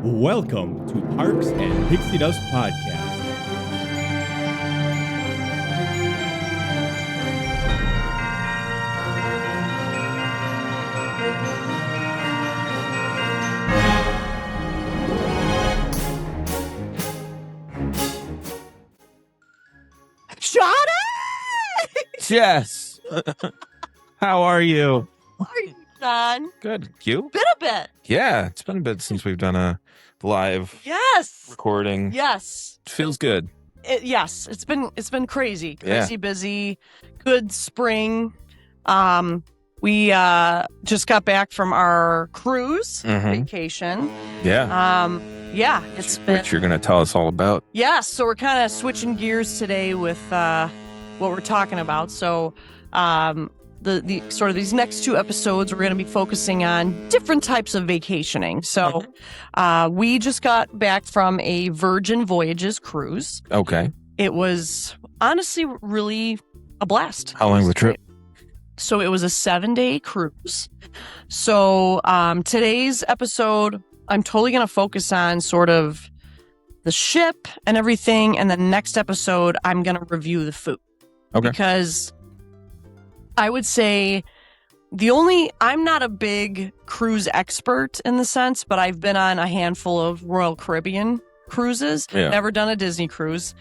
Welcome to Parks and Pixie Dust Podcast. Jess, how are you? How are you, John? Good. You? Been a bit. Yeah, it's been a bit since we've done a live Yes. recording. Yes. Feels good. Yes. It's been crazy. Yeah. Busy. Good spring. We just got back from our cruise vacation. Yeah. Yeah. It's been. Which you're going to tell us all about. Yeah. So we're kind of switching gears today with what we're talking about. So, the sort of these next two episodes, we're going to be focusing on different types of vacationing. So, we just got back from a Virgin Voyages cruise. Okay. It was honestly really a blast. How long was the trip? So it was a 7-day cruise. So today's episode, I'm totally going to focus on sort of the ship and everything. And the next episode, I'm going to review the food. Okay. Because I would say I'm not a big cruise expert in the sense, but I've been on a handful of Royal Caribbean cruises. Yeah. Never done a Disney cruise.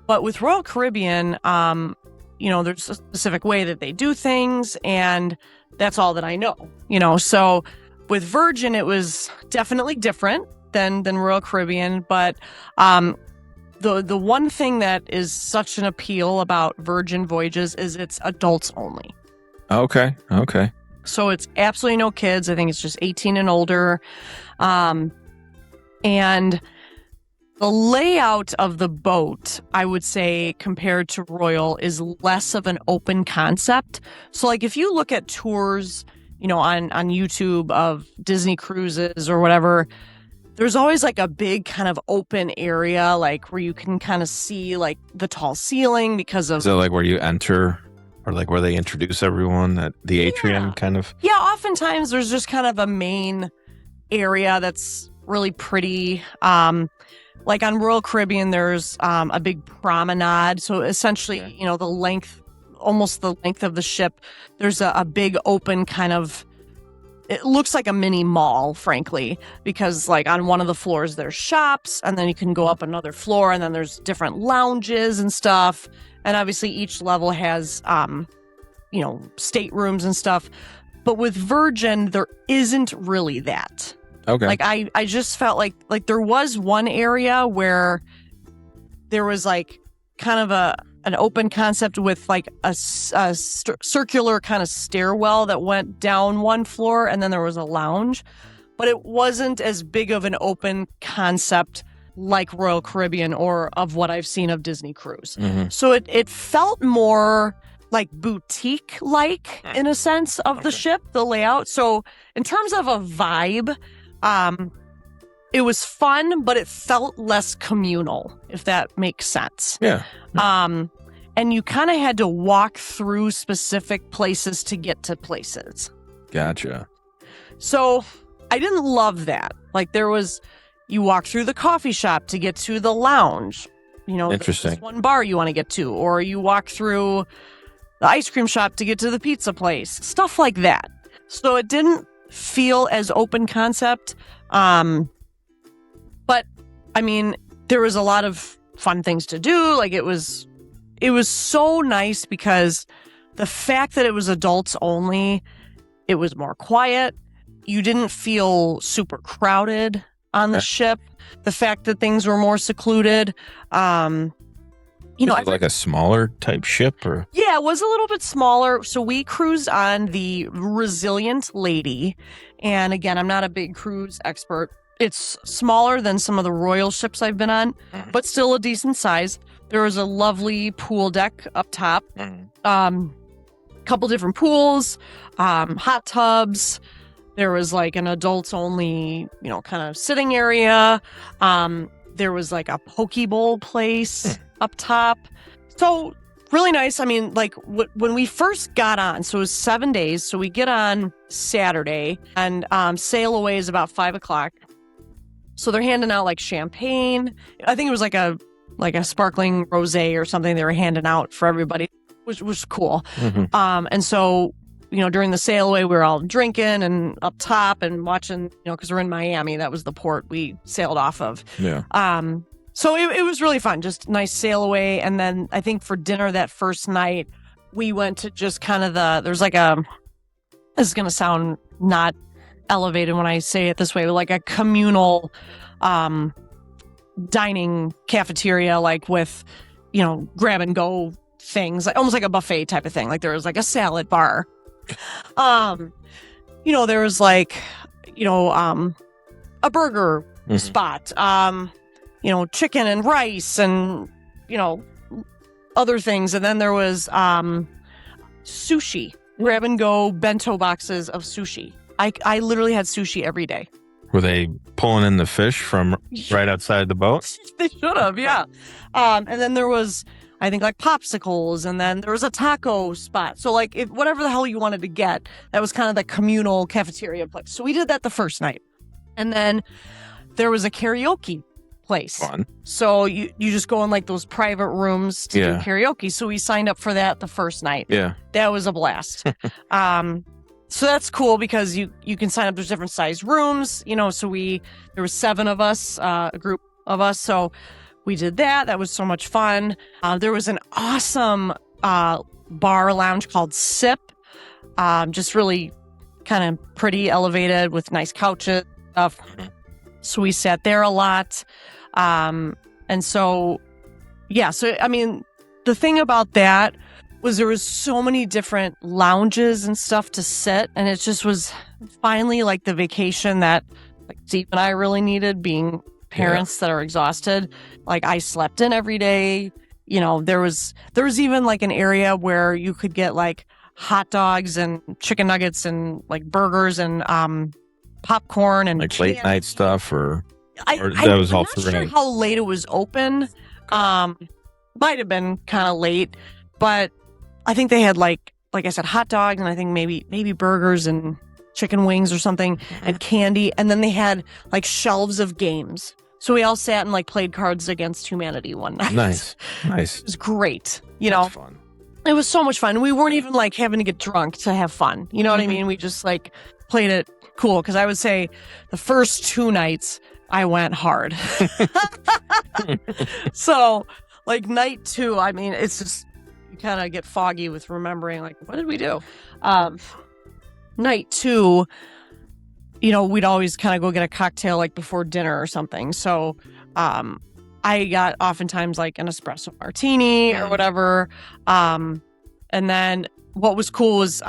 But with Royal Caribbean, there's a specific way that they do things, and that's all that I know. So with Virgin, it was definitely different than Royal Caribbean, but the one thing that is such an appeal about Virgin Voyages is it's adults only. Okay. So it's absolutely no kids. I think it's just 18 and older. And the layout of the boat, I would say, compared to Royal, is less of an open concept. So, like, if you look at tours, on YouTube of Disney cruises or whatever, there's always like a big kind of open area, like where you can kind of see like the tall ceiling because of. Is it like where you enter, or like where they introduce everyone at the atrium, kind of? Yeah, oftentimes there's just kind of a main area that's really pretty. Like on Royal Caribbean, there's a big promenade. So essentially, almost the length of the ship, there's a big open kind of, it looks like a mini mall, frankly, because like on one of the floors, there's shops, and then you can go up another floor, and then there's different lounges and stuff. And obviously each level has, staterooms and stuff. But with Virgin, there isn't really that. Okay. Like I just felt like there was one area where there was like kind of an open concept with like a circular kind of stairwell that went down one floor, and then there was a lounge, but it wasn't as big of an open concept like Royal Caribbean or of what I've seen of Disney Cruise. So it felt more like boutique-like in a sense of the ship, the layout. So in terms of a vibe, it was fun, but it felt less communal, if that makes sense. Yeah. And you kind of had to walk through specific places to get to places. Gotcha. So I didn't love that. Like you walk through the coffee shop to get to the lounge. Interesting. There's one bar you want to get to, or you walk through the ice cream shop to get to the pizza place, stuff like that. So it didn't feel as open concept. But I mean, there was a lot of fun things to do. Like it was so nice because the fact that it was adults only, it was more quiet. You didn't feel super crowded on the ship. The fact that things were more secluded. Is it like a smaller type ship, or? Yeah, it was a little bit smaller. So we cruised on the Resilient Lady. And again, I'm not a big cruise expert. It's smaller than some of the Royal ships I've been on, but still a decent size. There was a lovely pool deck up top. Couple different pools, hot tubs. There was like an adults only, kind of sitting area. There was like a poke bowl place up top. So really nice. I mean, like when we first got on, so it was 7 days. So we get on Saturday and sail away is about 5 o'clock. So they're handing out like champagne. I think it was like a sparkling rosé or something they were handing out for everybody, which was cool. And so, during the sail away, we were all drinking and up top and watching, because we're in Miami. That was the port we sailed off of. Yeah. So it was really fun, just nice sail away. And then I think for dinner that first night, we went to just kind of there's like this is going to sound not elevated when I say it this way, but like a communal dining cafeteria, like with, grab and go things, like almost like a buffet type of thing. Like there was like a salad bar. There was like, a burger spot, chicken and rice and, other things. And then there was sushi, grab and go bento boxes of sushi. I literally had sushi every day. Were they pulling in the fish from right outside the boat? They should have, yeah. And then there was, I think, like popsicles, and then there was a taco spot. So like whatever the hell you wanted to get, that was kind of the communal cafeteria place. So we did that the first night. And then there was a karaoke place. Fun. So you just go in like those private rooms to do karaoke. So we signed up for that the first night. Yeah. That was a blast. So that's cool because you can sign up. There's different size rooms, so there was 7 of us, a group of us. So we did that. That was so much fun. There was an awesome bar lounge called Sip. Just really kind of pretty, elevated with nice couches and stuff. So we sat there a lot. And so, I mean, the thing about that was there was so many different lounges and stuff to sit. And it just was finally like the vacation that like Steve and I really needed, being parents that are exhausted. Like I slept in every day. There was even like an area where you could get like hot dogs and chicken nuggets and like burgers and popcorn and like late night stuff, or that was all through. I'm not sure how late it was open. Might have been kind of late, but I think they had like I said, hot dogs, and I think maybe burgers and chicken wings or something, and candy, and then they had like shelves of games. So we all sat and like played Cards Against Humanity one night. Nice. It was great. That's fun. It was so much fun. We weren't even like having to get drunk to have fun. You know what I mean? We just like played it cool. Because I would say the first 2 nights I went hard. So like night 2, I mean, it's just, you kind of get foggy with remembering like, what did we do? Night 2, we'd always kind of go get a cocktail like before dinner or something. So I got oftentimes like an espresso martini or whatever. And then what was cool was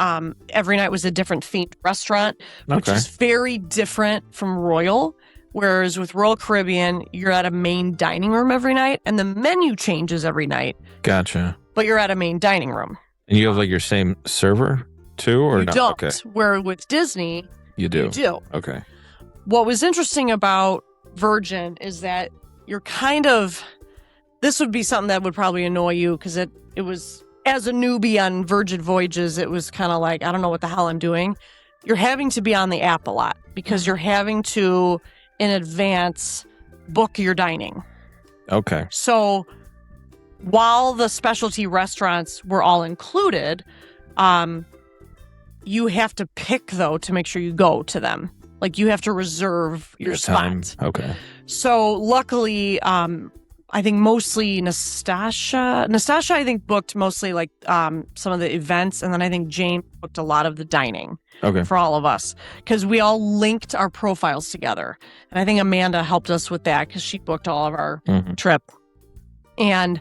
every night was a different themed restaurant, which is very different from Royal. Whereas with Royal Caribbean, you're at a main dining room every night, and the menu changes every night. Gotcha. But you're at a main dining room. And you have like your same server too, or you no? don't. Okay. Where with Disney, you do. You do. Okay. What was interesting about Virgin is that you're kind of, this would be something that would probably annoy you, because it was, as a newbie on Virgin Voyages, it was kind of like, I don't know what the hell I'm doing. You're having to be on the app a lot because you're having to, in advance, book your dining. Okay. So while the specialty restaurants were all included, you have to pick, though, to make sure you go to them. Like, you have to reserve your time. spot. Okay. So luckily, I think mostly Nastasha, I think, booked mostly like some of the events. And then I think Jane booked a lot of the dining for all of us, because we all linked our profiles together. And I think Amanda helped us with that because she booked all of our trip. And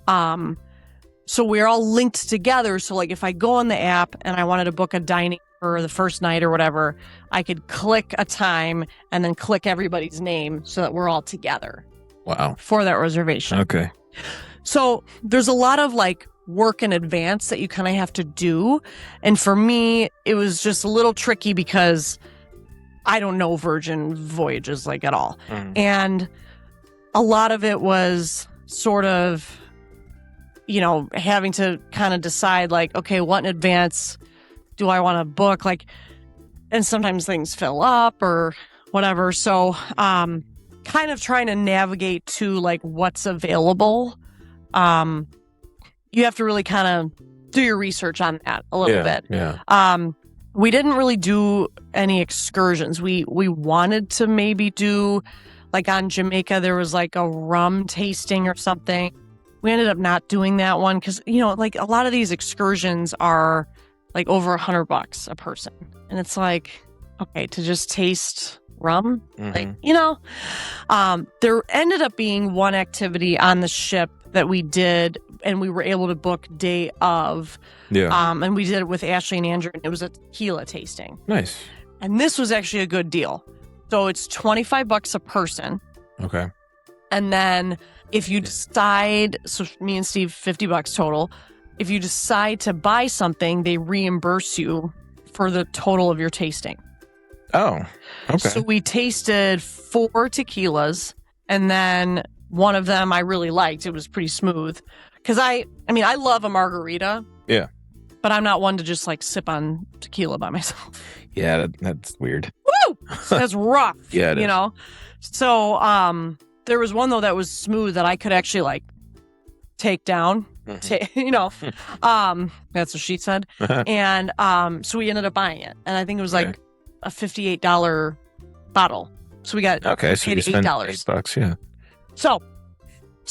so we're all linked together. So like if I go on the app and I wanted to book a dining for the first night or whatever, I could click a time and then click everybody's name so that we're all together. Wow. For that reservation. Okay. So there's a lot of like work in advance that you kind of have to do. And for me, it was just a little tricky because I don't know Virgin Voyages like at all. And a lot of it was sort of, having to kind of decide like, okay, what in advance do I want to book? Like, and sometimes things fill up or whatever. So, kind of trying to navigate to like what's available, you have to really kind of do your research on that a little bit. Yeah. We didn't really do any excursions. We wanted to maybe do, like on Jamaica, there was like a rum tasting or something. We ended up not doing that one because, you know, like a lot of these excursions are like over $100 a person. And it's like, okay, to just taste rum, like, you know, there ended up being one activity on the ship that we did, and we were able to book day of. Yeah. And we did it with Ashley and Andrew, and it was a tequila tasting. Nice. And this was actually a good deal. So it's $25 a person. Okay. And then if you decide, so me and Steve, $50 total. If you decide to buy something, they reimburse you for the total of your tasting. Oh, okay. So we tasted 4 tequilas, and then one of them I really liked. It was pretty smooth. Because I mean, I love a margarita. Yeah. But I'm not one to just like sip on tequila by myself. Yeah, that's weird. Woo! That's rough. Yeah, it you is. know? So there was one though that was smooth that I could actually like take down. You know, that's what she said. And so we ended up buying it. And I think it was like a $58 bottle. So we got Okay, so paid you spent $8. $8, yeah. So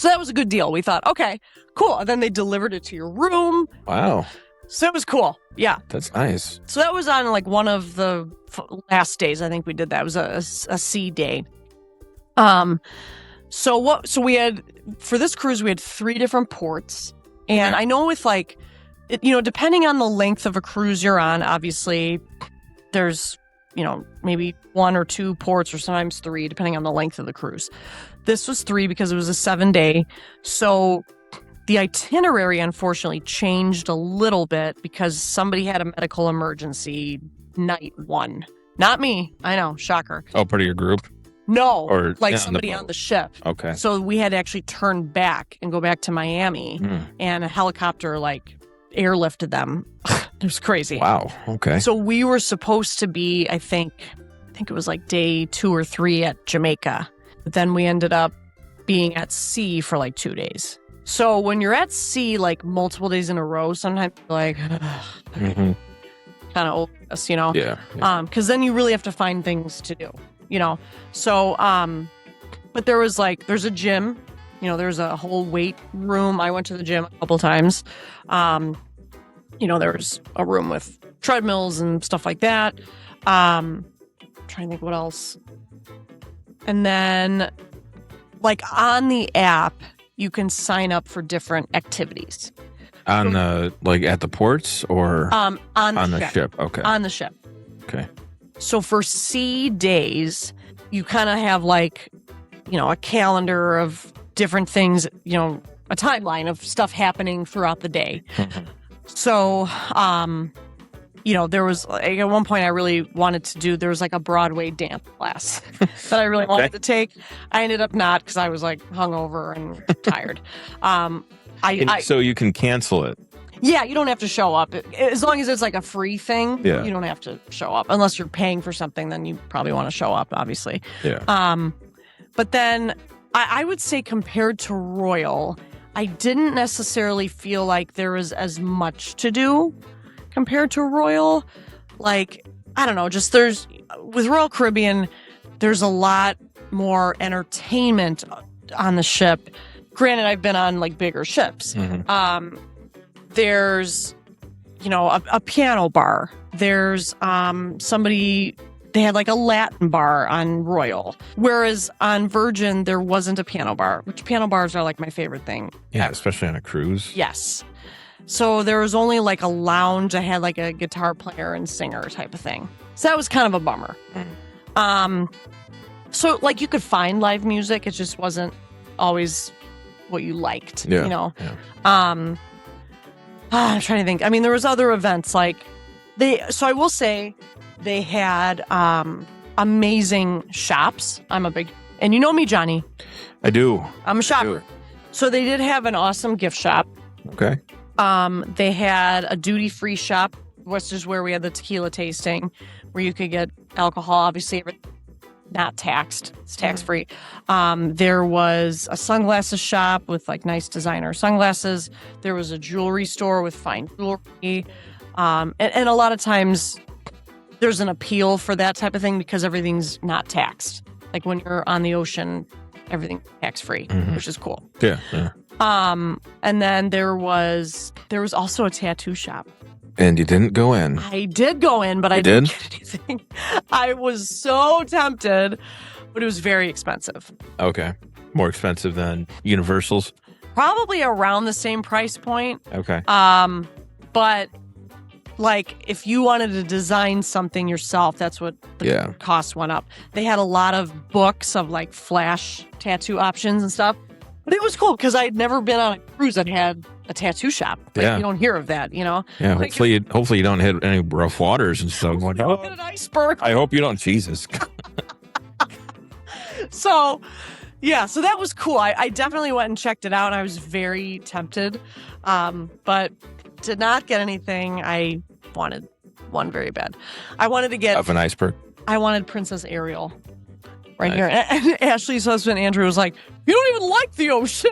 that was a good deal. We thought, okay, cool. And then they delivered it to your room. Wow. So it was cool. Yeah. That's nice. So that was on like one of the last days I think we did that. It was a sea day. So we had, for this cruise, we had 3 different ports. And I know with like, you know, depending on the length of a cruise you're on, obviously there's, you know, maybe 1 or 2 ports or sometimes 3, depending on the length of the cruise. This was 3 because it was a 7-day. So the itinerary, unfortunately, changed a little bit because somebody had a medical emergency night 1. Not me. I know. Shocker. Oh, part of your group? No. Or like somebody on the ship. Okay. So we had to actually turn back and go back to Miami. And a helicopter, like, airlifted them. It was crazy. Wow. Okay. So we were supposed to be, I think it was like day 2 or 3 at Jamaica. But then we ended up being at sea for like 2 days. So when you're at sea like multiple days in a row, sometimes you're like kind of over us, you know? Yeah. Because then you really have to find things to do, you know? So, but there's a gym, you know, there's a whole weight room. I went to the gym a couple times. You know, there was a room with treadmills and stuff like that. I'm trying to think what else. And then like on the app, you can sign up for different activities. On like at the ports or on the ship? Okay. On the ship. Okay. So for sea days, you kind of have like, you know, a calendar of different things, you know, a timeline of stuff happening throughout the day. So, you know, there was like, at one point I really wanted to do, there was like a Broadway dance class that I really wanted to take. I ended up not because I was like hungover and tired. So you can cancel it. Yeah, you don't have to show up. As long as it's like a free thing, Yeah. you don't have to show up. Unless you're paying for something, then you probably want to show up, obviously. Yeah. But then I would say compared to Royal, I didn't necessarily feel like there was as much to do compared to Royal. Like, I don't know, just with Royal Caribbean, there's a lot more entertainment on the ship. Granted, I've been on like bigger ships. There's, you know, a piano bar. There's they had like a Latin bar on Royal. Whereas on Virgin, there wasn't a piano bar, which piano bars are like my favorite thing. Yeah, especially on a cruise. Yes. So there was only like a lounge. I had like a guitar player and singer type of thing. So that was kind of a bummer. So like you could find live music. It just wasn't always what you liked, you know? Yeah. I'm trying to think. I mean, there was other events like so I will say they had amazing shops. And you know me, Johnny. I do. I'm a shopper. So they did have an awesome gift shop. Okay. They had a duty-free shop, which is where we had the tequila tasting, where you could get alcohol, obviously. not taxed. It's tax-free. There was a sunglasses shop with like nice designer sunglasses. There was a jewelry store with fine jewelry. And a lot of times there's an appeal for that type of thing because everything's not taxed. Like when you're on the ocean, everything's tax-free, which is cool. Yeah. And then there was also a tattoo shop. And you didn't go in. I did go in, but I didn't get anything. I was so tempted, but it was very expensive. Okay. More expensive than Universal's? Probably around the same price point. Okay. But like if you wanted to design something yourself, that's what the cost went up. They had a lot of books of like flash tattoo options and stuff. But it was cool because I'd never been on a cruise that had a tattoo shop. Like, you don't hear of that, you know? Yeah, like, hopefully you don't hit any rough waters and stuff. Like, hit an iceberg. I hope you don't. Jesus. So that was cool. I definitely went and checked it out, and I was very tempted, but did not get anything. I wanted one very bad. I wanted to get... Of an iceberg? I wanted Princess Ariel. Right here. And Ashley's husband, Andrew, was like, you don't even like the ocean.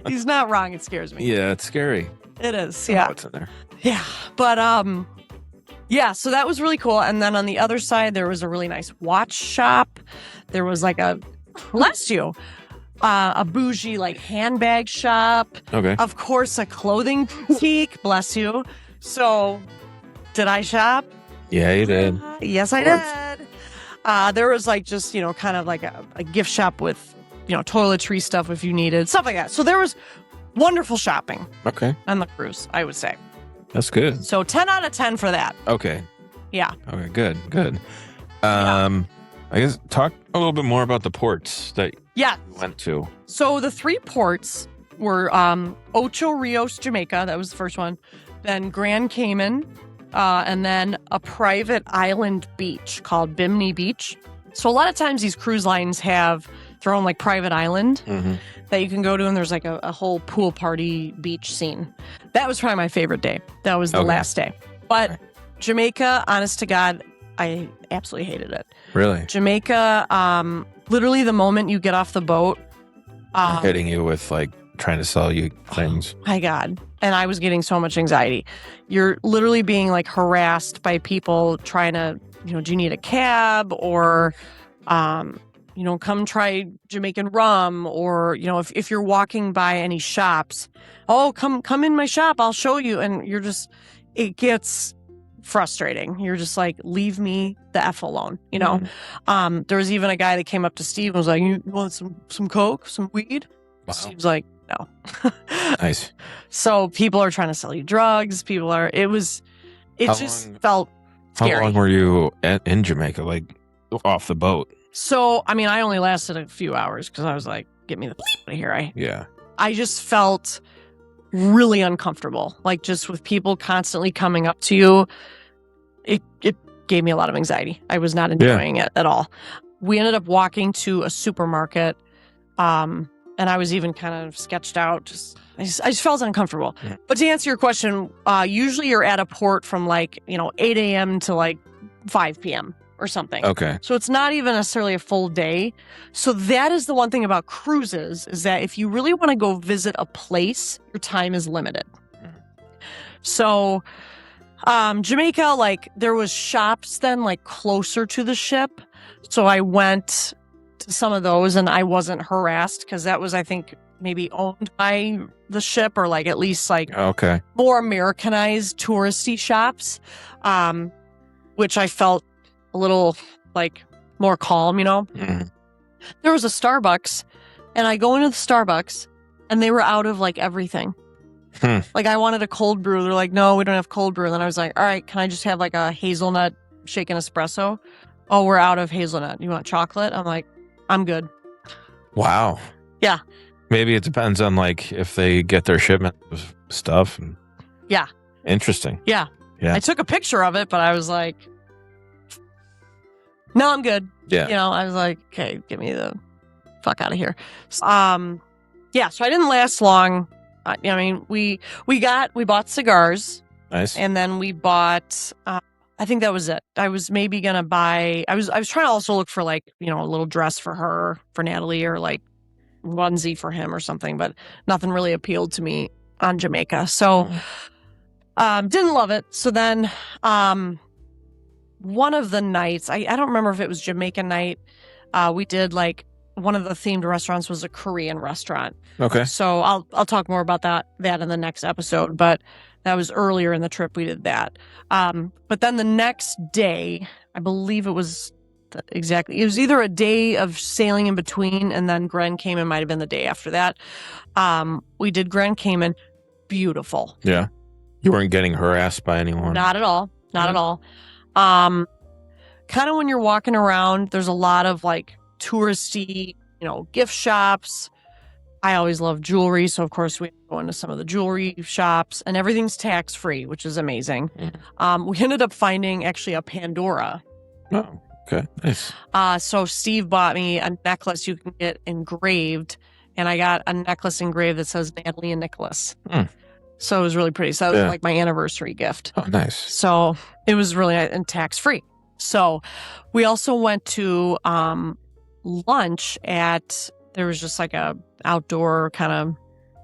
He's not wrong. It scares me. Yeah, it's scary. It is. Yeah. What's in there? Yeah. But, so that was really cool. And then on the other side, there was a really nice watch shop. There was like a bougie like handbag shop. Okay. Of course, a clothing boutique. Bless you. So, did I shop? Yeah, you did. Yes, I did. There was like just, kind of like a gift shop with, toiletry stuff if you needed, stuff like that. So there was wonderful shopping. Okay. On the cruise, I would say. That's good. So 10 out of 10 for that. Okay. Yeah. Okay, good. I guess talk a little bit more about the ports that you went to. So the 3 ports were Ocho Rios, Jamaica. That was the first one. Then Grand Cayman. And then a private island beach called Bimini Beach. So a lot of times these cruise lines have their own like private island that you can go to, and there's like a whole pool party beach scene. That was probably my favorite day. That was the last day. But Jamaica, honest to God, I absolutely hated it. Really? Jamaica, literally the moment you get off the boat. Hitting you with like trying to sell you things. Oh my God. And I was getting so much anxiety. You're literally being like harassed by people trying to, do you need a cab or, come try Jamaican rum or, if you're walking by any shops, come in my shop, I'll show you. And it gets frustrating. You're just like, leave me the F alone, There was even a guy that came up to Steve and was like, you want some Coke, some weed? Wow. Steve's like, no. Nice. So people are trying to sell you drugs. Felt scary. How long were you in Jamaica, like off the boat? So, I only lasted a few hours because I was like, get me the out of here. I just felt really uncomfortable. Like just with people constantly coming up to you, it gave me a lot of anxiety. I was not enjoying it at all. We ended up walking to a supermarket, and I was even kind of sketched out. I just felt uncomfortable. Yeah. But to answer your question, usually you're at a port from like, 8 a.m. to like 5 p.m. or something. Okay. So it's not even necessarily a full day. So that is the one thing about cruises is that if you really want to go visit a place, your time is limited. So Jamaica, like there was shops then like closer to the ship. So I went to some of those and I wasn't harassed because that was, I think, maybe owned by the ship or like at least like more Americanized touristy shops, which I felt a little like more calm, There was a Starbucks and I go into the Starbucks and they were out of like everything. Like I wanted a cold brew. They're like, no, we don't have cold brew. And then I was like, all right, can I just have like a hazelnut shaken espresso? Oh, we're out of hazelnut. You want chocolate? I'm like, I'm good. Wow. Yeah. Maybe it depends on like if they get their shipment of stuff. Yeah. Interesting. Yeah. I took a picture of it, but I was like, no, I'm good. Yeah. I was like, okay, get me the fuck out of here. So I didn't last long. We bought cigars. Nice. And then we bought I think that was it. I was maybe gonna buy. I was trying to also look for like a little dress for her, for Natalie, or like onesie for him or something, but nothing really appealed to me on Jamaica. So didn't love it. So then one of the nights, I don't remember if it was Jamaican night, we did like one of the themed restaurants was a Korean restaurant. Okay. So I'll talk more about that in the next episode, but that was earlier in the trip we did that. But then the next day, I believe it was it was either a day of sailing in between, and then Grand Cayman might have been the day after that. We did Grand Cayman. Beautiful. Yeah. You weren't getting harassed by anyone? Not at all. Not at all. Kind of when you're walking around, there's a lot of like touristy, gift shops. I always love jewelry. So of course we go into some of the jewelry shops, and everything's tax free, which is amazing. We ended up finding actually a Pandora. Oh. Okay, nice. So Steve bought me a necklace you can get engraved, and I got a necklace engraved that says Natalie and Nicholas. So it was really pretty. So that was like my anniversary gift. Oh, nice. So it was really and tax free. So we also went to lunch at, there was just like a outdoor kind of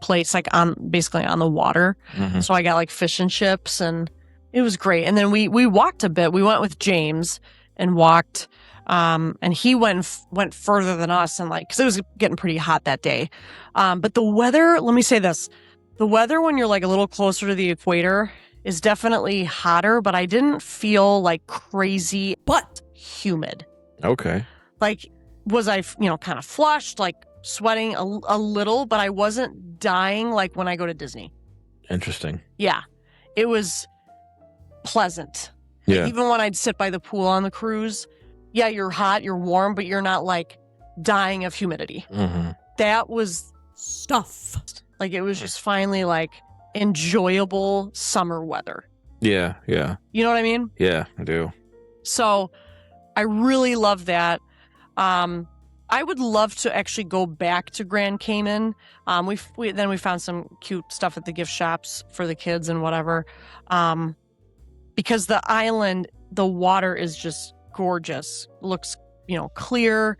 place, like basically on the water. So I got like fish and chips, and it was great. And then we walked a bit. We went with James and walked, and he went further than us, and like, because it was getting pretty hot that day. But the weather, let me say this, the weather when you're like a little closer to the equator is definitely hotter, but I didn't feel like crazy but humid. Okay. Like, was I kind of flushed, like sweating a little, but I wasn't dying like when I go to Disney. Interesting. Yeah, it was pleasant. Yeah. Even when I'd sit by the pool on the cruise, yeah, you're hot, you're warm, but you're not like dying of humidity. That was stuff. Like, it was just finally like enjoyable summer weather. Yeah, yeah. You know what I mean? Yeah, I do. So I really love that. I would love to actually go back to Grand Cayman. We found some cute stuff at the gift shops for the kids and whatever. Because the island, the water is just gorgeous. Looks, clear.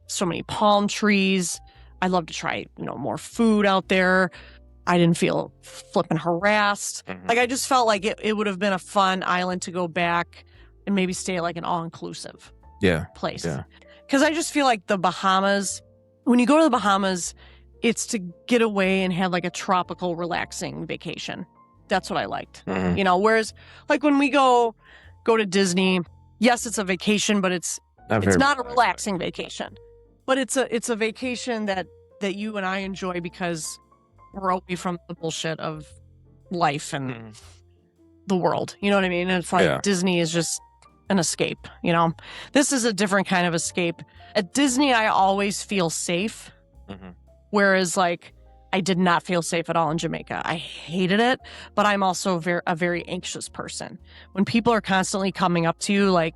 So many palm trees. I'd love to try, more food out there. I didn't feel flipping harassed. Like, I just felt like it would have been a fun island to go back and maybe stay at like an all-inclusive place. Yeah. Because I just feel like the Bahamas, when you go to the Bahamas, it's to get away and have like a tropical, relaxing vacation. That's what I liked. Whereas like when we go to Disney, yes, it's a vacation, but it's not a relaxing vacation. But it's a vacation that you and I enjoy because we're away from the bullshit of life and the world. You know what I mean? And it's like Disney is just an escape, This is a different kind of escape. At Disney, I always feel safe. Whereas like I did not feel safe at all in Jamaica. I hated it, but I'm also a very anxious person. When people are constantly coming up to you, like,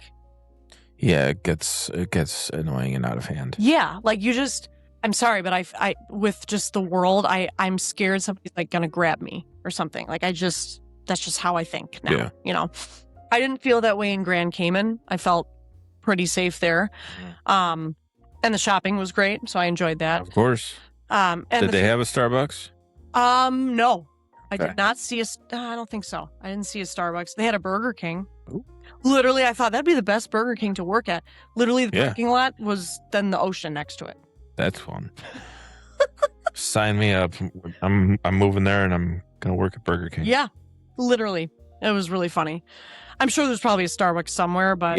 yeah, it gets annoying and out of hand. Yeah, like I'm sorry, but I with just the world, I'm scared somebody's like gonna grab me or something. Like that's just how I think now. Yeah. I didn't feel that way in Grand Cayman. I felt pretty safe there, and the shopping was great, so I enjoyed that. Of course. And did they have a Starbucks? No, I did not see I don't think so. I didn't see a Starbucks. They had a Burger King. Ooh. Literally, I thought that'd be the best Burger King to work at. Literally, the parking lot was then the ocean next to it. That's fun. Sign me up. I'm moving there, and I'm gonna work at Burger King. Yeah, literally, it was really funny. I'm sure there's probably a Starbucks somewhere, but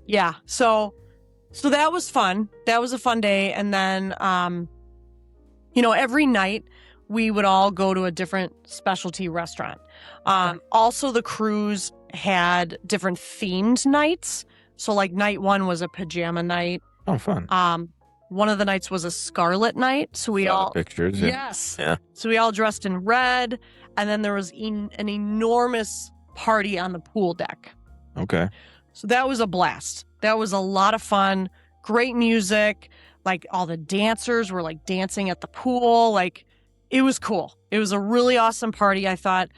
yeah. So that was fun. That was a fun day. And then, every night we would all go to a different specialty restaurant. Also, the cruise had different themed nights. So like night one was a pajama night. Oh, fun. One of the nights was a scarlet night. So we all pictures. Yes. Yeah. So we all dressed in red. And then there was an enormous party on the pool deck. Okay. So that was a blast. That was a lot of fun. Great music. Like all the dancers were like dancing at the pool. Like it was cool. It was a really awesome party. I thought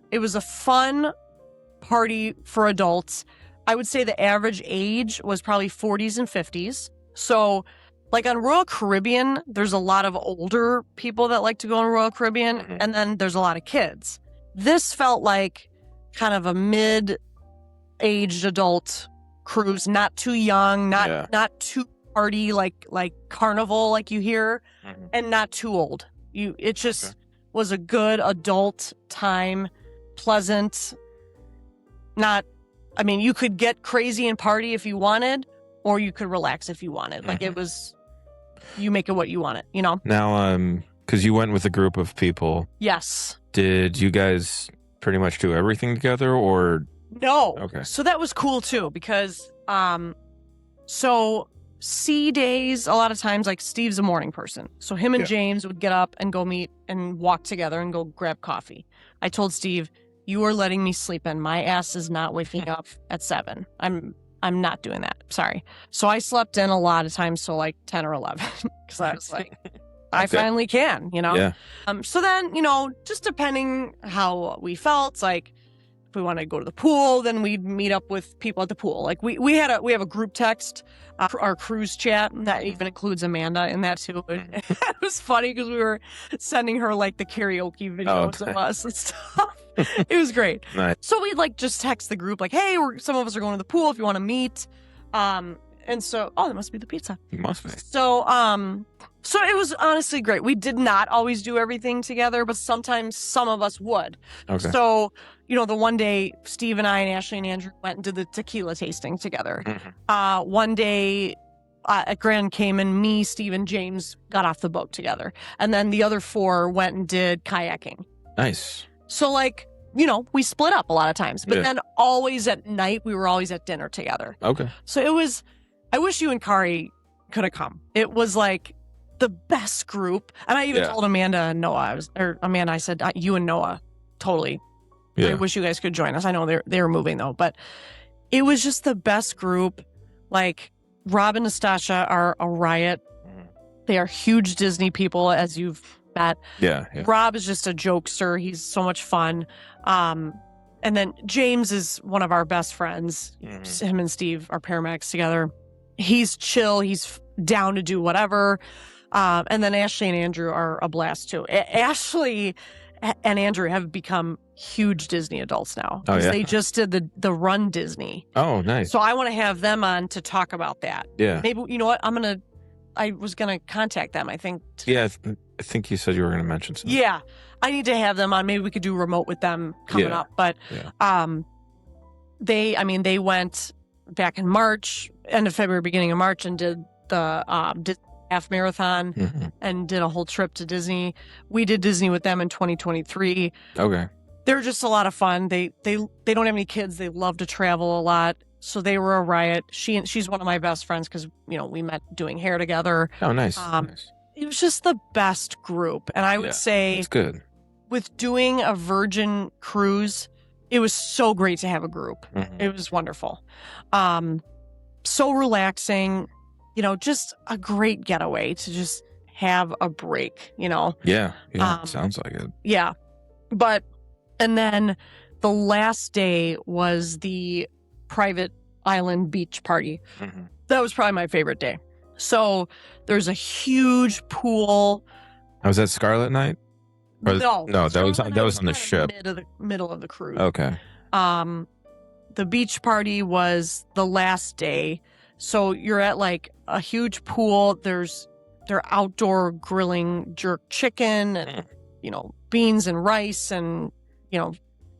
it was a fun party for adults. I would say the average age was probably 40s and 50s. So like on Royal Caribbean, there's a lot of older people that like to go on Royal Caribbean, and then there's a lot of kids. This felt like kind of a mid-aged adult cruise, not too young, not too party like Carnival like you hear, and not too old. It just was a good adult time, pleasant. You could get crazy and party if you wanted, or you could relax if you wanted. Like it was, you make it what you want it, you know? Now, because you went with a group of people. Yes. Did you guys pretty much do everything together, or? No. Okay. So that was cool too, because, so sea days, a lot of times, like Steve's a morning person. So him and James would get up and go meet and walk together and go grab coffee. I told Steve, you are letting me sleep in. My ass is not waking up at 7. I'm not doing that. Sorry. So I slept in a lot of times till like 10 or 11 because I was like, I finally can, you know? Yeah. So then, you know, just depending how we felt, like if we wanted to go to the pool, then we'd meet up with people at the pool. Like we have a group text, our cruise chat, that even includes Amanda in that too. It was funny because we were sending her like the karaoke videos of us and stuff. It was great. Nice. So we'd like just text the group like, hey, some of us are going to the pool if you want to meet. And so, that must be the pizza. It must be. So it was honestly great. We did not always do everything together, but sometimes some of us would. Okay. So, you know, the one day Steve and I and Ashley and Andrew went and did the tequila tasting together. One day at Grand Cayman, me, Steve, and James got off the boat together. And then the other 4 went and did kayaking. Nice. So like, you know, we split up a lot of times, but then always at night, we were always at dinner together. Okay. So it was, I wish you and Kari could have come. It was like the best group. And I even told Amanda and Noah, I said, you and Noah, totally. I wish you guys could join us. I know they were moving though, but it was just the best group. Like Rob and Nastasha are a riot. They are huge Disney people, as you've met. Yeah. Rob is just a jokester. He's so much fun. And then James is one of our best friends. Him and Steve are paramedics together. He's chill. He's down to do whatever. And then Ashley and Andrew are a blast too. Ashley and Andrew have become huge Disney adults now. Oh, yeah? They just did the Run Disney. Oh, nice. So I want to have them on to talk about that. Yeah. Maybe, you know what? I was going to contact them, I think. Yeah, I think you said you were going to mention something. Yeah. I need to have them on. Maybe we could do remote with them coming up. But they went back in March, end of February, beginning of March, and did the half marathon and did a whole trip to Disney. We did Disney with them in 2023. Okay. They're just a lot of fun. They don't have any kids. They love to travel a lot. So they were a riot. She's one of my best friends because, you know, we met doing hair together. Oh, nice. Nice. It was just the best group. And I would say it's good. With doing a Virgin cruise, it was so great to have a group. It was wonderful. So relaxing, you know, just a great getaway to just have a break, you know? Yeah. Sounds like it. Yeah. And then the last day was the private island beach party. That was probably my favorite day. So there's a huge pool. Was that Scarlet Night? No, that was on the ship. Middle of the cruise. Okay. The beach party was the last day. So you're at like a huge pool. They're outdoor grilling jerk chicken and, you know, beans and rice and, you know,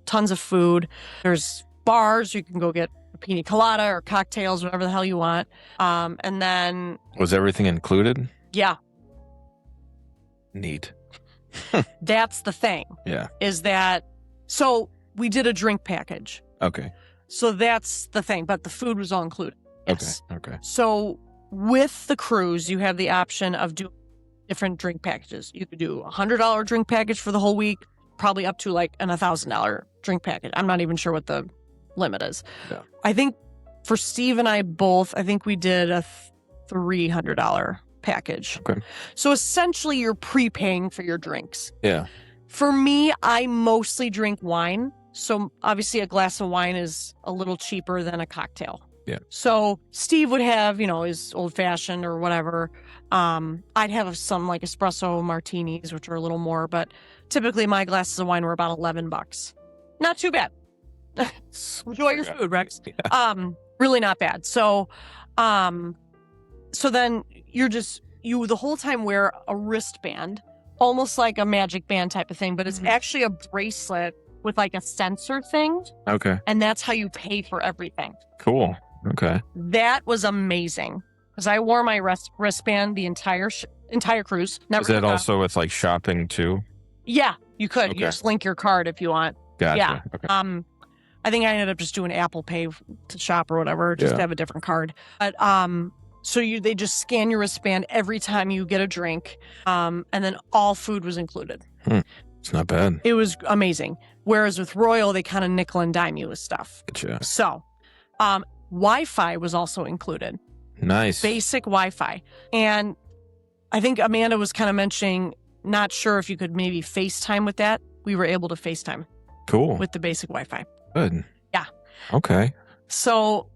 tons of food. There's bars. You can go get a pina colada or cocktails, whatever the hell you want. And then... Was everything included? Yeah. Neat. That's the thing. Yeah. Is that... So we did a drink package. Okay. So that's the thing. But the food was all included. Yes. Okay. So with the cruise, you have the option of doing different drink packages. You could do a $100 drink package for the whole week, probably up to like a $1,000 drink package. I'm not even sure what the limit is. Yeah. I think for Steve and I both, I think we did a $300 package. Okay. So essentially you're prepaying for your drinks. Yeah. For me, I mostly drink wine. So obviously a glass of wine is a little cheaper than a cocktail. Yeah. So Steve would have, his old fashioned or whatever. I'd have some like espresso martinis, which are a little more, but typically my glasses of wine were about $11. Not too bad. Enjoy your food, Rex. Yeah. Really not bad. So then you the whole time wear a wristband, almost like a magic band type of thing, but it's actually a bracelet with like a sensor thing. Okay. And that's how you pay for everything. Cool. Okay. That was amazing because I wore my wristband the entire cruise. Never Is that also with like shopping too? Yeah, you could. Okay. You just link your card if you want. Gotcha. Yeah. Okay. I think I ended up just doing Apple Pay to shop or whatever, just to have a different card. But so they just scan your wristband every time you get a drink, and then all food was included. It's not bad. It was amazing. Whereas with Royal, they kind of nickel and dime you with stuff. Gotcha. So, Wi-Fi was also included. Nice. Basic Wi-Fi. And I think Amanda was kind of mentioning, not sure if you could maybe FaceTime with that. We were able to FaceTime. Cool. With the basic Wi-Fi. Good. Yeah. Okay. So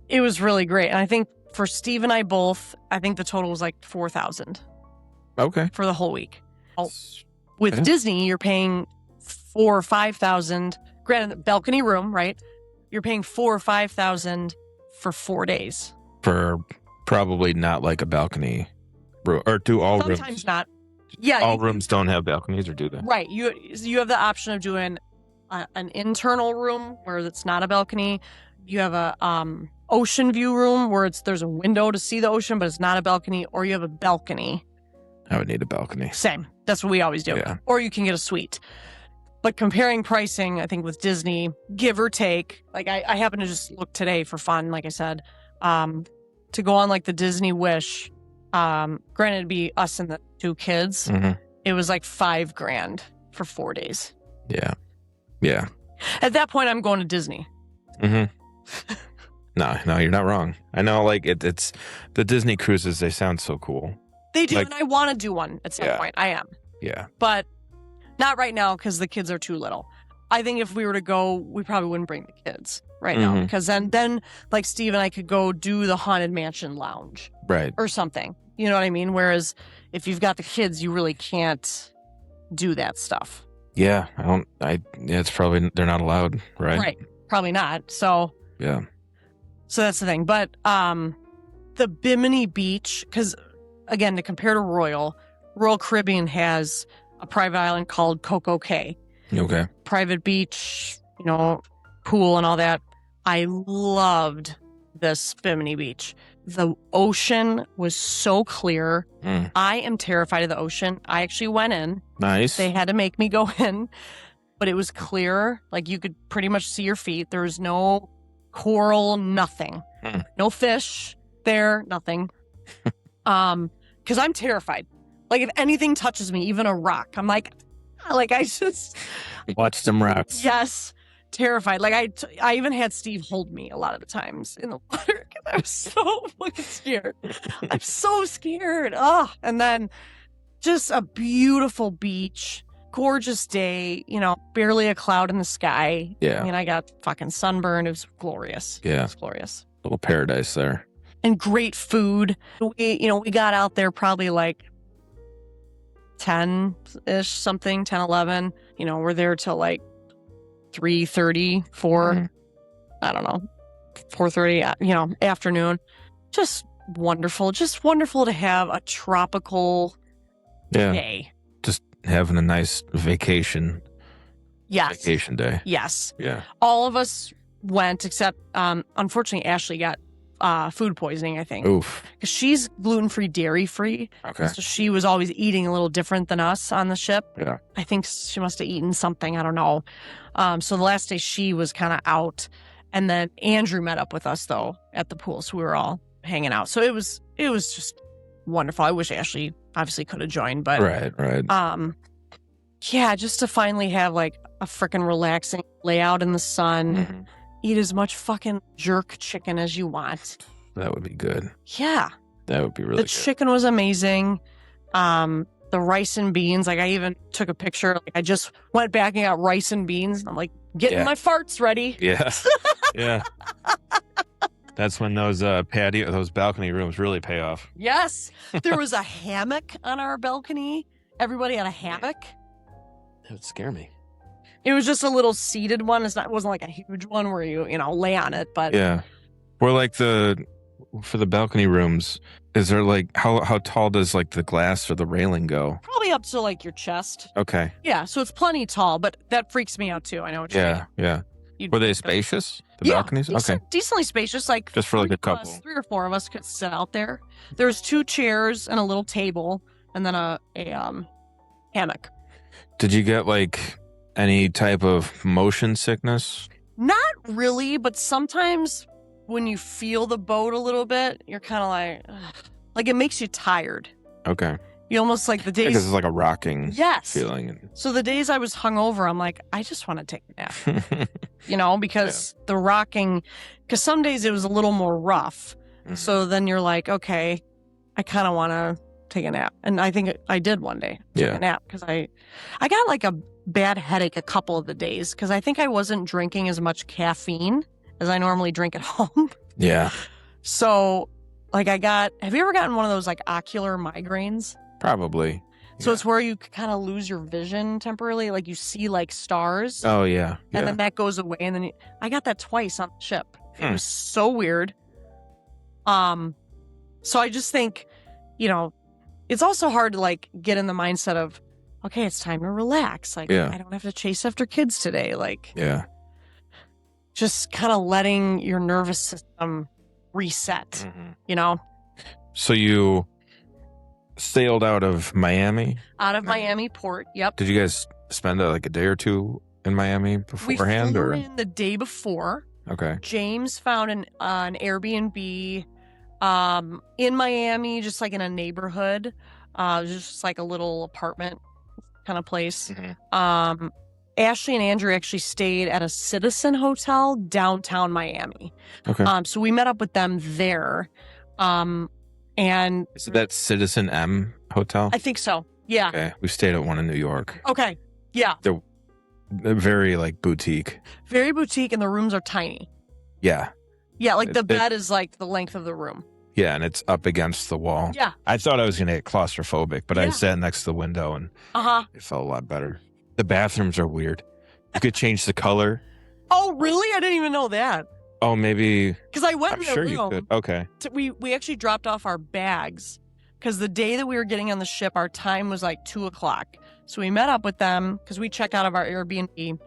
it was really great. And I think for Steve and I both, I think the total was like $4,000. Okay. For the whole week. With Disney, you're paying $4,000 or $5,000. Granted, balcony room, right? You're paying $4,000 or $5,000 for 4 days. For probably not like a balcony room, or do all rooms? Sometimes not. Yeah. All rooms don't have balconies, or do they? Right. You have the option of doing an internal room where it's not a balcony. You have a ocean view room where there's a window to see the ocean, but it's not a balcony, or you have a balcony. I would need a balcony. Same. That's what we always do. Yeah. Or you can get a suite. But comparing pricing, I think with Disney, give or take, like I happened to just look today for fun, like I said, to go on like the Disney Wish, granted it'd be us and the 2 kids. It was like $5,000 for 4 days. Yeah. Yeah. At that point, I'm going to Disney. No, you're not wrong. I know, like it's the Disney cruises. They sound so cool. They do, like, and I want to do one at some point. I am. Yeah. But not right now because the kids are too little. I think if we were to go, we probably wouldn't bring the kids right now because then like Steve and I could go do the Haunted Mansion Lounge. Right. Or something. You know what I mean? Whereas if you've got the kids, you really can't do that stuff. Yeah. It's probably, they're not allowed, right? Right. Probably not. So. Yeah. So that's the thing. But the Bimini Beach, because again, to compare to Royal Caribbean has a private island called Coco Cay. Okay. Private beach, pool and all that. I loved this Bimini Beach. The ocean was so clear. I am terrified of the ocean. I actually went in. Nice. They had to make me go in, but it was clear. Like you could pretty much see your feet. There was no coral, nothing. No fish there, nothing. Because I'm terrified. Like if anything touches me, even a rock, I'm like I just watch some rocks. Yes, terrified. Like I even had Steve hold me a lot of the times in the water because I was so fucking scared. I'm so scared. Oh, and then just a beautiful beach, gorgeous day. Barely a cloud in the sky. Yeah. I mean, I got fucking sunburned. It was glorious. Yeah, it was glorious. Little paradise there. And great food. We got out there probably like 10-ish something, 10, 11. We're there till like 3:30, 4, I don't know, 4:30, afternoon. Just wonderful to have a tropical day. Just having a nice vacation. Yes. Vacation day. Yes. Yeah. All of us went except, unfortunately, Ashley got food poisoning, I think. Oof. Because she's gluten-free, dairy-free. Okay. So she was always eating a little different than us on the ship. Yeah. I think she must have eaten something. I don't know. So the last day she was kind of out. And then Andrew met up with us, though, at the pool. So we were all hanging out. So it was just wonderful. I wish Ashley obviously could have joined. But Right. yeah, just to finally have like a freaking relaxing layout in the sun. Eat as much fucking jerk chicken as you want. That would be good. Yeah. That would be really good. The chicken was amazing. The the rice and beans. Like I even took a picture. Like I just went back and got rice and beans. I'm like getting my farts ready. Yeah. Yeah. That's when those those balcony rooms really pay off. Yes. There was a hammock on our balcony. Everybody had a hammock. That would scare me. It was just a little seated one. It wasn't like a huge one where you lay on it, but yeah. Or like for the balcony rooms, is there like how tall does like the glass or the railing go? Probably up to like your chest. Okay. Yeah, so it's plenty tall, but that freaks me out too. I know what you mean. Yeah. Were they spacious? The balconies? Okay. Decently spacious. Like just for like a couple. 3 or 4 of us could sit out there. There's 2 chairs and a little table, and then a hammock. Did you get like any type of motion sickness? Not really, but sometimes when you feel the boat a little bit, you're kind of like, ugh. Like it makes you tired. Okay. You almost like the days. Because it's like a rocking feeling. So the days I was hungover, I'm like, I just want to take a nap. Because the rocking, because some days it was a little more rough. Mm-hmm. So then you're like, okay, I kind of want to take a nap. And I think I did one day take a nap because I got like a bad headache a couple of the days because I think I wasn't drinking as much caffeine as I normally drink at home. Yeah. So like have you ever gotten one of those like ocular migraines? Probably. So it's where you kind of lose your vision temporarily. Like you see like stars. Oh, yeah. And then that goes away. And then I got that twice on the ship. It was so weird. So I just think, it's also hard to like get in the mindset of, okay, it's time to relax. Like I don't have to chase after kids today. Like just kind of letting your nervous system reset, So you sailed out of Miami? Out of Miami Port, yep. Did you guys spend a day or two in Miami beforehand? We flew in the day before. Okay. James found an Airbnb in Miami, just like in a neighborhood. Just like a little apartment kind of place. Mm-hmm. Ashley and Andrew actually stayed at a Citizen Hotel downtown Miami. Okay. So we met up with them there. And is that Citizen M Hotel? I think so. Yeah. Okay. We stayed at one in New York. Okay. Yeah. They're very like boutique. Very boutique, and the rooms are tiny. Yeah. Yeah, like the bed is like the length of the room. Yeah, and it's up against the wall. Yeah. I thought I was going to get claustrophobic, but I sat next to the window and it felt a lot better. The bathrooms are weird. You could change the color. Oh, really? I didn't even know that. Oh, maybe. Because I went I'm in the sure room. You could. Okay. We actually dropped off our bags because the day that we were getting on the ship, our time was like 2:00. So we met up with them because we checked out of our Airbnb,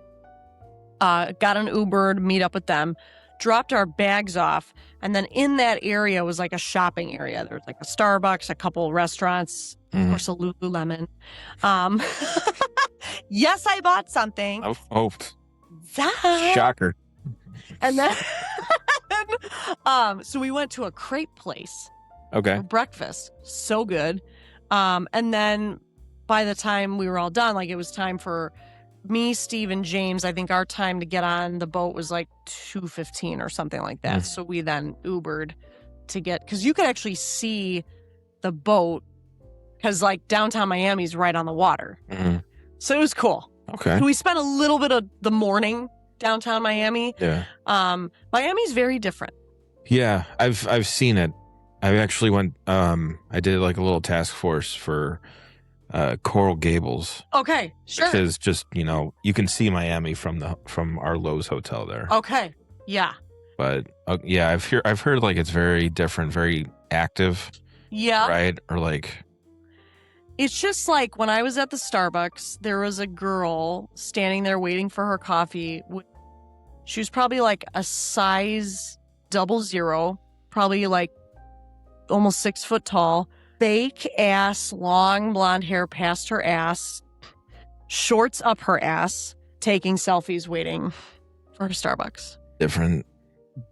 got an Uber to meet up with them, dropped our bags off. And then in that area was like a shopping area. There was like a Starbucks, a couple restaurants, of course, a Lululemon. Yes, I bought something. Oh. That. Shocker. And then, so we went to a crepe place. Okay. For breakfast. So good. And then by the time we were all done, like it was time for me, Steve, and James. I think our time to get on the boat was like 2:15 or something like that. So we then Ubered to get, because you could actually see the boat because like downtown Miami's right on the water. Mm-hmm. So it was cool. Okay. So we spent a little bit of the morning downtown Miami. Yeah. Miami's very different. Yeah, I've seen it. I actually went. I did like a little task force for Coral Gables. Okay, sure. Which is just you can see Miami from our Lowe's hotel there. Okay. Yeah. But yeah, I've heard like it's very different, very active. Yeah. Right? Or like. It's just like when I was at the Starbucks, there was a girl standing there waiting for her coffee. She was probably like a size 00, probably like almost 6 foot tall, fake ass, long blonde hair past her ass, shorts up her ass, taking selfies, waiting for her Starbucks. Different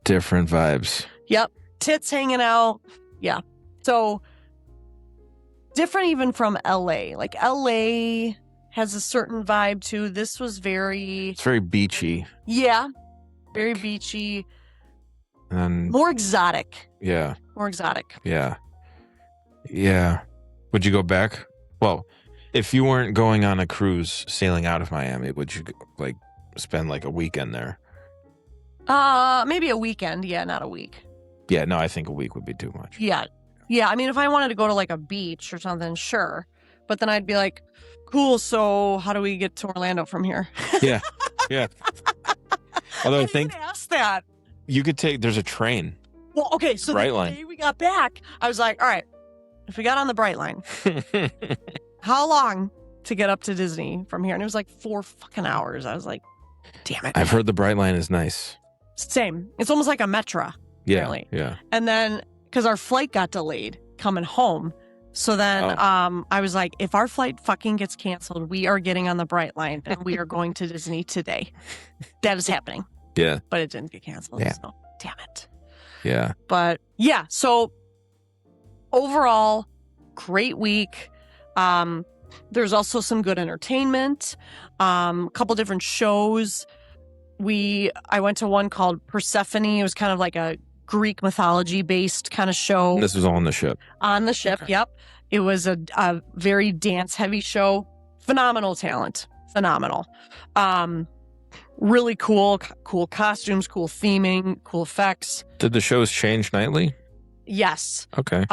vibes. Yep. Tits hanging out. Yeah. So different even from LA. Like LA has a certain vibe too. This was it's very beachy. Yeah. Very beachy. And more exotic. Yeah. More exotic. Yeah. Yeah. Would you go back? Well, If you weren't going on a cruise sailing out of Miami, would you like spend like a weekend there? Maybe a weekend. Yeah, not a week. Yeah, no, I think a week would be too much. Yeah. Yeah, I mean, if I wanted to go to like a beach or something, sure. But then I'd be like, cool, so how do we get to Orlando from here? Yeah. Although I think ask that. You could there's a train. Well, okay, so the day we got back, I was like, all right, if we got on the Bright Line, how long to get up to Disney from here? And it was like 4 fucking hours. I was like, damn it. I've heard the Bright Line is nice. Same. It's almost like a Metra. Yeah. Really. Yeah. And then, because our flight got delayed coming home. So then I was like, if our flight fucking gets canceled, we are getting on the Bright Line and we are going to Disney today. That is happening. Yeah. But it didn't get canceled. Yeah. So damn it. Yeah. But yeah, so overall, great week. There's also some good entertainment, a couple different shows. I went to one called Persephone. It was kind of like a Greek mythology based kind of show. This was on the ship. On the ship, okay. Yep. It was a very dance heavy show. Phenomenal talent. Phenomenal. Really cool costumes, cool theming, cool effects. Did the shows change nightly? Yes. Okay.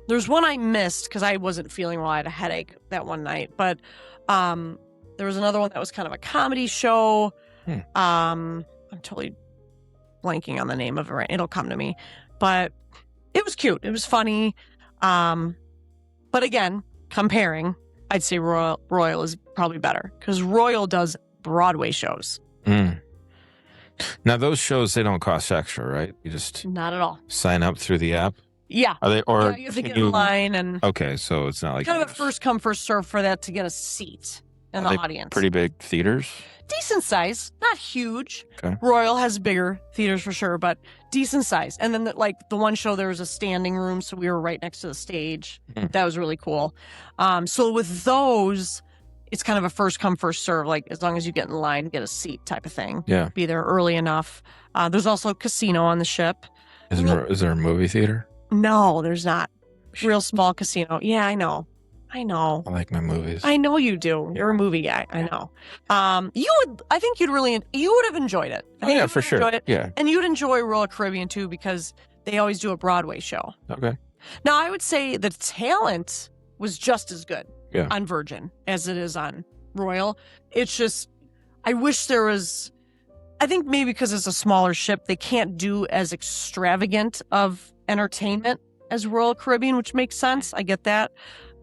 There's one I missed because I wasn't feeling well. I had a headache that one night. But there was another one that was kind of a comedy show. I'm totally blanking on the name of it. Right? It'll come to me. But it was cute. It was funny. But again, comparing, I'd say Royal is probably better because Royal does Broadway shows. Now those shows, they don't cost extra, right? You just not at all sign up through the app. Yeah. Are they? Or yeah, you have to get in line and. Okay, so it's not like kind of a first come first serve for that to get a seat in the audience. Pretty big theaters. Decent size, not huge. Okay. Royal has bigger theaters for sure, but decent size. And then the one show, there was a standing room, so we were right next to the stage. That was really cool. So with those, it's kind of a first come first serve. Like as long as you get in line, get a seat type of thing. Yeah. Be there early enough. There's also a casino on the ship. Is there a movie theater? No, there's not. Real small casino. Yeah, I know. I like my movies. I know you do. You're a movie guy. I know. I think you would have enjoyed it. Oh, yeah, for sure. Yeah. And you'd enjoy Royal Caribbean too because they always do a Broadway show. Okay. Now, I would say the talent was just as good on Virgin as it is on Royal. It's just, I wish there was, I think maybe because it's a smaller ship, they can't do as extravagant of entertainment as Royal Caribbean, which makes sense. I get that.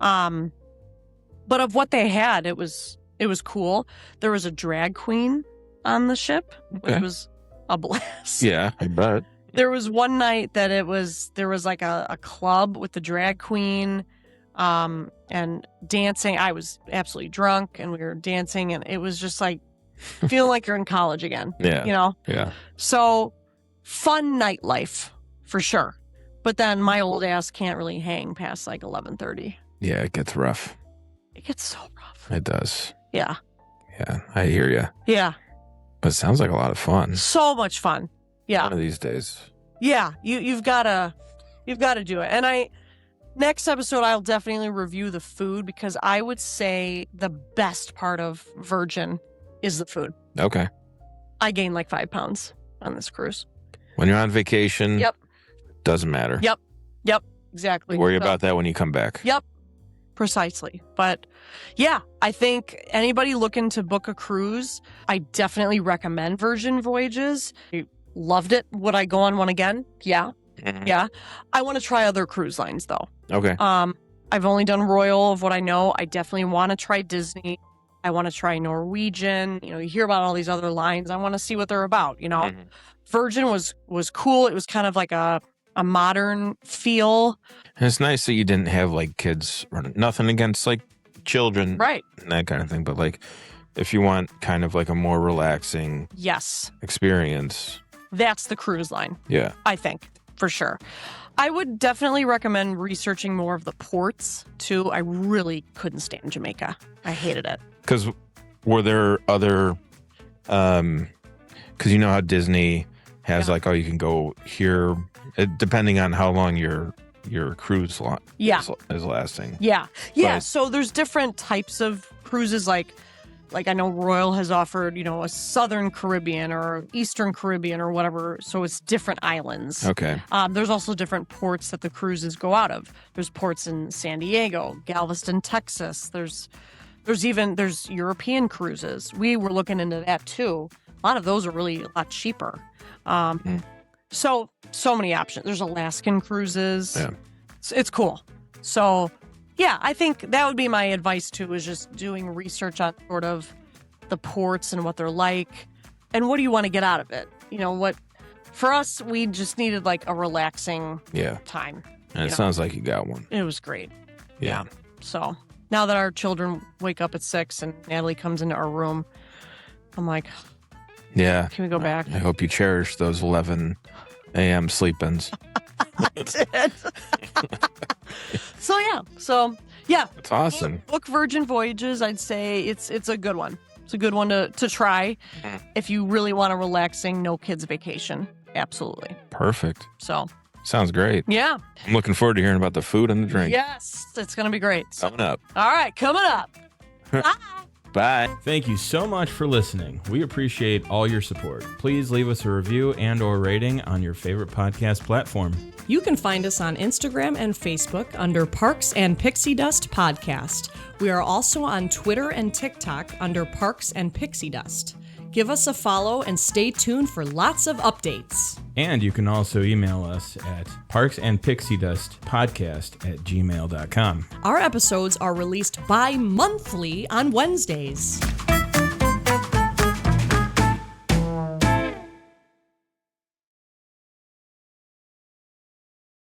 But of what they had, it was cool. There was a drag queen on the ship, which was a blast. Yeah, I bet. There was one night that there was like a club with the drag queen, and dancing. I was absolutely drunk and we were dancing and it was just like feeling like you're in college again. Yeah. You know? Yeah. So fun nightlife for sure. But then my old ass can't really hang past like 11:30. Yeah, it gets rough. It gets so rough. It does. Yeah. Yeah, I hear you. Yeah. But it sounds like a lot of fun. So much fun. Yeah. One of these days. Yeah, you've got to do it. And next episode I'll definitely review the food because I would say the best part of Virgin is the food. Okay. I gained like 5 pounds on this cruise. When you're on vacation. Yep. Doesn't matter. Yep. Exactly. Worry about that when you come back. Yep. Precisely. But yeah, I think anybody looking to book a cruise, I definitely recommend Virgin Voyages. I loved it. Would I go on one again? Yeah. Mm-hmm. Yeah. I want to try other cruise lines though. Okay. I've only done Royal of what I know. I definitely want to try Disney. I want to try Norwegian. You hear about all these other lines. I want to see what they're about, Mm-hmm. Virgin was cool. It was kind of like a modern feel. And it's nice that you didn't have like kids running. Nothing against like children. Right. And that kind of thing. But like if you want kind of like a more relaxing experience. That's the cruise line. Yeah. I think, for sure. I would definitely recommend researching more of the ports, too. I really couldn't stand Jamaica. I hated it. Because were there other... Because you know how Disney has like, oh, you can go here, depending on how long you're your cruise Yeah. is lasting. Yeah. But- So there's different types of cruises. Like I know Royal has offered, a Southern Caribbean or Eastern Caribbean or whatever. So it's different islands. Okay. There's also different ports that the cruises go out of. There's ports in San Diego, Galveston, Texas. There's European cruises. We were looking into that too. A lot of those are really a lot cheaper. So many options. There's Alaskan cruises. Yeah. It's cool. So yeah, I think that would be my advice too, is just doing research on sort of the ports and what they're like and what do you want to get out of it. For us, we just needed like a relaxing time. And it sounds like you got one. It was great. Yeah. So now that our children wake up at 6 and Natalie comes into our room, I'm like, yeah. Can we go back? I hope you cherish those 11 a.m. sleep-ins. I did. So yeah. That's awesome. Book Virgin Voyages. I'd say it's a good one. It's a good one to try if you really want a relaxing, no kids vacation. Absolutely. Perfect. So sounds great. Yeah. I'm looking forward to hearing about the food and the drink. Yes, it's gonna be great. So, Coming up. all right, coming up. Bye. Bye. Thank you so much for listening. We appreciate all your support. Please leave us a review and/or rating on your favorite podcast platform. You can find us on Instagram and Facebook under Parks and Pixie Dust Podcast. We are also on Twitter and TikTok under Parks and Pixie Dust. Give us a follow and stay tuned for lots of updates. And you can also email us at parksandpixiedustpodcast@gmail.com. Our episodes are released bi-monthly on Wednesdays.